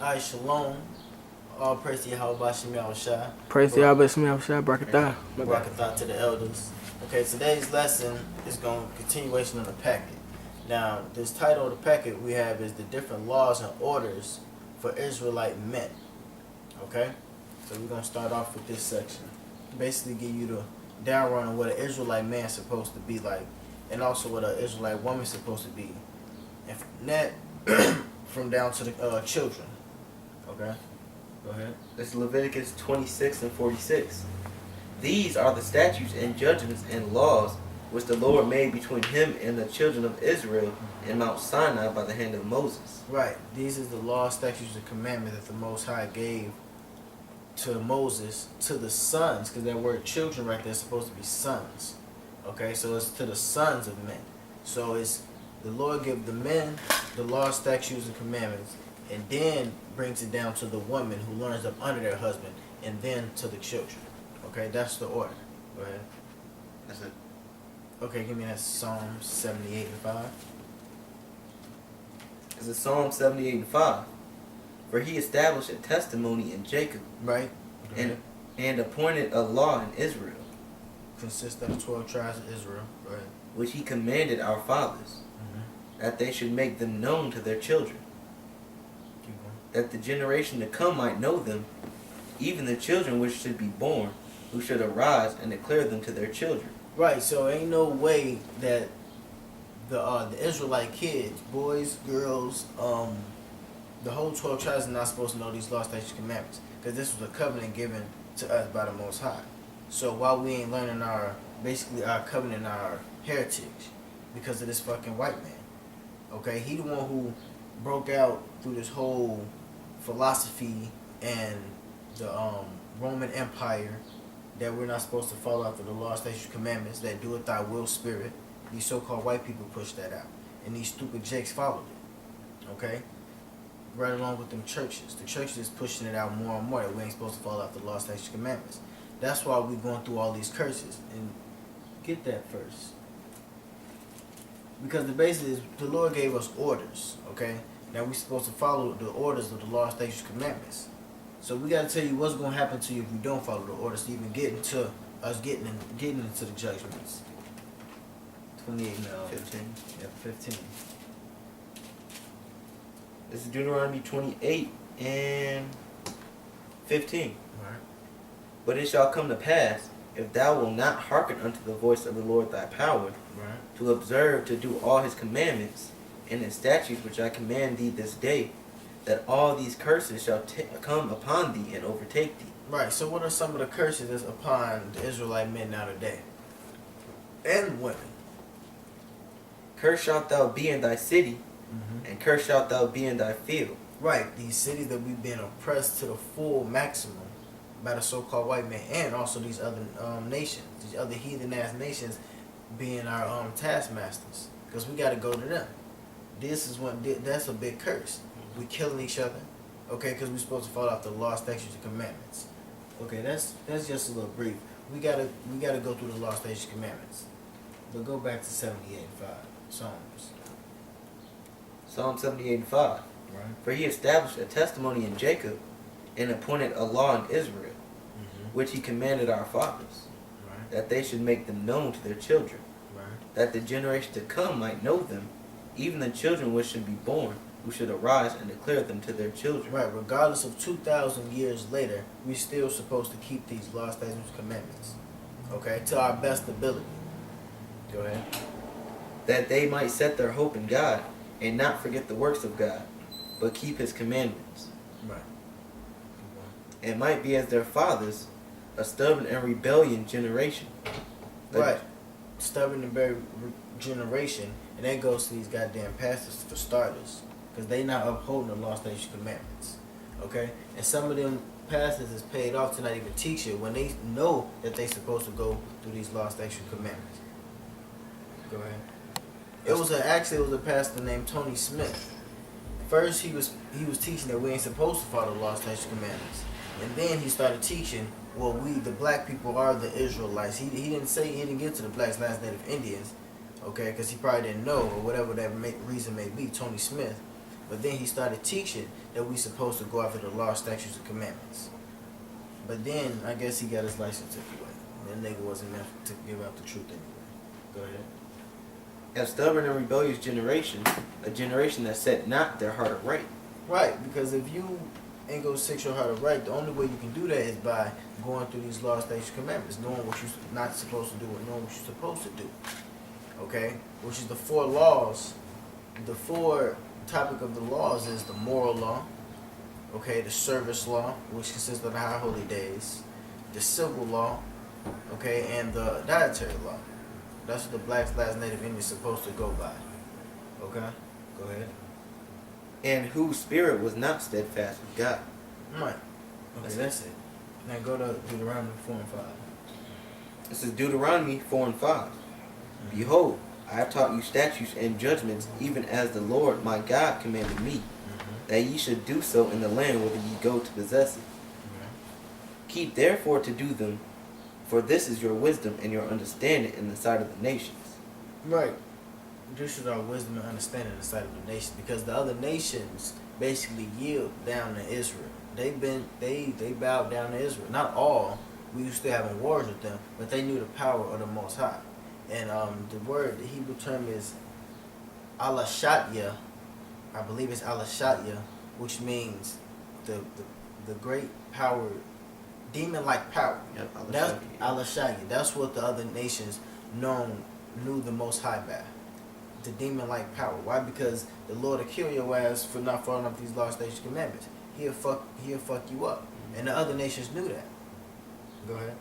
Alright, shalom. All praise to Yahweh Shem Yahushua. Praise to Yahweh Shem Yahushua, Barakatah. Barakatah to the elders. Okay, today's lesson is going to continuation of the packet. Now, this title of the packet we have is the different laws and orders for Israelite men. Okay, so we're going to start off with this section. Basically, give you the down run on what an Israelite man is supposed to be like, and also what an Israelite woman is supposed to be, and from that, from down to the children. Okay, go ahead. This is Leviticus 26 and 46. These are the statutes and judgments and laws which the Lord made between him and the children of Israel in Mount Sinai by the hand of Moses. Right. These is the law, statutes, and commandments that the Most High gave to Moses, to the sons, because that word children right there is supposed to be sons. Okay, so it's to the sons of men. So it's the Lord give the men the law, statutes, and commandments, and then brings it down to the woman who learns up under their husband, and then to the children. Okay, that's the order. Go ahead. That's it. Okay, give me that Psalm 78 and 5. This is Psalm 78 and 5. For he established a testimony in Jacob, Right. and appointed a law in Israel, Consists of the 12 tribes of Israel. Right. which he commanded our fathers, that they should make them known to their children, Keep going. that the generation to come might know them, even the children which should be born, who should arise and declare them to their children. Right, so ain't no way that the Israelite kids, boys, girls, the whole 12 tribes are not supposed to know these laws, statutes, and commandments, because this was a covenant given to us by the Most High. So while we ain't learning basically our covenant, our heritage, because of this fucking white man, okay, he the one who broke out through this whole philosophy and the Roman Empire, that we're not supposed to follow after the law, statutes, commandments, that do it thy will spirit. These so-called white people pushed that out, and these stupid jakes followed it. Okay, right along with them churches. The churches is pushing it out more and more that we ain't supposed to follow after the law, statutes, commandments. That's why we going through all these curses. And get that first, because the basis is the Lord gave us orders. Okay, now we supposed to follow the orders of the law, statutes, commandments. So we got to tell you what's going to happen to you if you don't follow the orders to even get into us getting into the judgments. 28 now. 15. Yeah, 15. This is Deuteronomy 28 and 15. Right. But it shall come to pass, if thou wilt not hearken unto the voice of the Lord thy power, Right. to observe to do all his commandments and his statutes which I command thee this day, that all these curses shall come upon thee and overtake thee. Right. So what are some of the curses that's upon the Israelite men now today? And women. Cursed shalt thou be in thy city, and cursed shalt thou be in thy field. Right. These cities that we've been oppressed to the full maximum by the so-called white man, and also these other nations, these other heathen-ass nations being our taskmasters, because we got to go to them. This is that's a big curse. We killing each other, okay? Because we're supposed to follow out the law, statutes, and commandments. Okay, that's just a little brief. We gotta go through the law, statutes, and commandments. But go back to 78 and 5 Psalms. Psalm 78 and 5. Right. For he established a testimony in Jacob, and appointed a law in Israel, which he commanded our fathers, Right. that they should make them known to their children, Right. that the generation to come might know them, even the children which should be born, who should arise and declare them to their children. Right. Regardless of 2,000 years later, we still supposed to keep these law, statutes, and commandments. Okay, to our best ability. Go ahead. That they might set their hope in God, and not forget the works of God, but keep his commandments, Right. and might be as their fathers, a stubborn and rebellion generation. Right. Stubborn and very generation, and that goes to these goddamn pastors for starters, because they not upholding the law, statutes, and commandments. Okay, and some of them pastors is paid off to not even teach it when they know that they supposed to go through these law, statutes, and commandments. Go ahead. It was a pastor named Tony Smith. First he was teaching that we ain't supposed to follow the law, statutes, and commandments, and then he started teaching, well, we the black people are the Israelites. He didn't get to the blacks, last native Indians, okay, because he probably didn't know, or whatever that reason may be. Tony Smith, But then he started teaching that we supposed to go after the law, statutes, and commandments. But then I guess he got his license took away. That nigga wasn't meant to give out the truth anyway. Go ahead. A stubborn and rebellious generation, a generation that set not their heart aright. Right, because if you ain't gonna set your heart right, the only way you can do that is by going through these laws, statutes, commandments, knowing what you're not supposed to do and knowing what you're supposed to do. Okay? Which is the 4 laws. The 4 topic of the laws is the moral law, okay, the service law, which consists of the high holy days, the civil law, okay, and the dietary law. That's what the blacks, last Native Indians supposed to go by. Okay? Go ahead. And whose spirit was not steadfast with God. Right. Okay, that's it. Now go to Deuteronomy 4 and 5. This is Deuteronomy 4 and 5. Behold, I have taught you statutes and judgments, even as the Lord my God commanded me, that ye should do so in the land whither ye go to possess it. Keep therefore to do them, for this is your wisdom and your understanding in the sight of the nations. Right. This is our wisdom and understanding in the sight of the nations, because the other nations basically yield down to Israel. They bowed down to Israel. Not all. We used to having wars with them, but they knew the power of the Most High. And the word, the Hebrew term is Alashatya. I believe it's Alashatya, which means the great power, demon-like power. Yep, That's Alashatya. That's what the other nations knew the Most High by. The demon-like power. Why? Because the Lord will kill your ass for not following up these laws, statutes, commandments. He'll fuck you up. And the other nations knew that. Go ahead.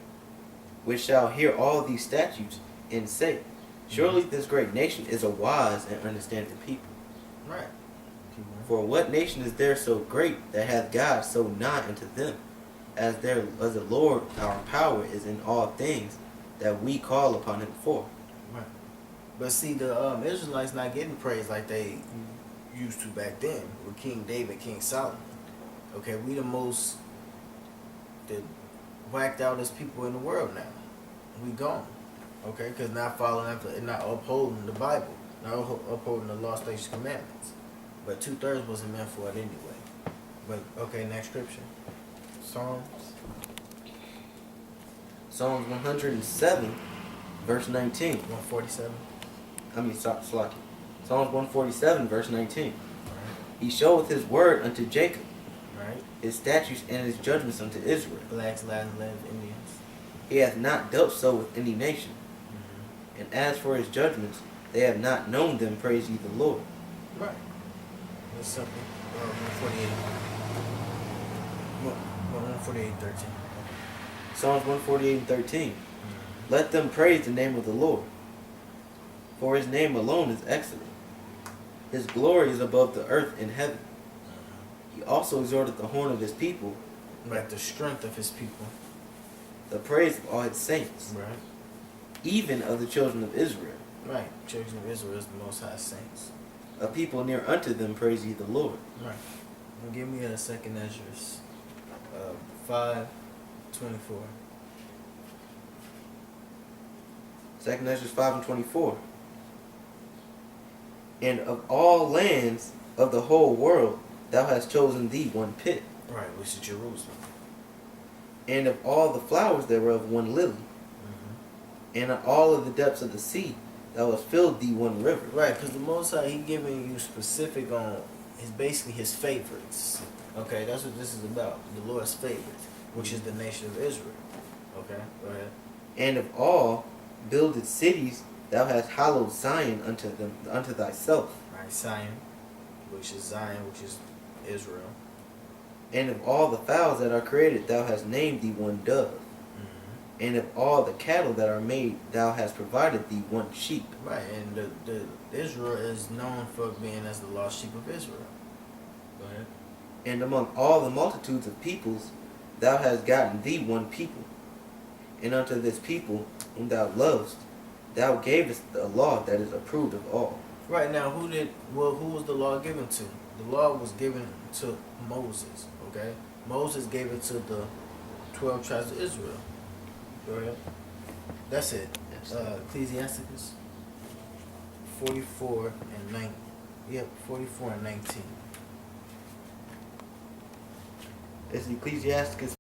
Which shall hear all these statutes and say, surely this great nation is a wise and understanding people. Right. For what nation is there so great that hath God so nigh unto them, as the Lord our power is in all things that we call upon him for? Right. But see, the Israelites not getting praised like they used to back then with King David, King Solomon. Okay, we the most whacked out as people in the world now. We gone. Okay, because not following after and not upholding the Bible, not upholding the law, statutes, commandments. But 2/3 wasn't meant for it anyway. But okay, next scripture. Psalms 107, verse 19. 147. Slaki. Psalms 147, verse 19. Right. He showeth his word unto Jacob, Right. his statutes and his judgments unto Israel. Blacks, Latin, Indians. He hath not dealt so with any nation. And as for his judgments, they have not known them, praise ye the Lord. Right. That's something. 148. 148, 13. Psalms 148 and 13. Let them praise the name of the Lord, for his name alone is excellent. His glory is above the earth and heaven. He also exhorted the horn of his people, Right, the strength of his people. the praise of all his saints, Right. even of the children of Israel. Right. Children of Israel is the Most High saints. A people near unto them, praise ye the Lord. Right. Now give me a second Ezra's 5:24. Second Ezra 5 and 24. And of all lands of the whole world, thou hast chosen thee one pit, Right, which is Jerusalem. and of all the flowers thereof one lily, and of all of the depths of the sea, thou hast filled thee one river. Right, because the Most High, he giving you specific on basically his favorites. Okay, that's what this is about. The Lord's favorites, which is the nation of Israel. Okay, go ahead. And of all builded cities, thou hast hallowed Zion unto thyself. Right, Zion, which is Israel. And of all the fowls that are created, thou hast named thee one dove. And of all the cattle that are made, thou hast provided thee one sheep. Right, and the Israel is known for being as the lost sheep of Israel. Go ahead. And among all the multitudes of peoples, thou hast gotten thee one people. And unto this people, whom thou lovest, thou gavest a law that is approved of all. Right, now who was the law given to? The law was given to Moses. Okay, Moses gave it to the 12 tribes of Israel. Go ahead. That's it. Ecclesiasticus 44 and 19. Yep, 44 and 19. It's Ecclesiasticus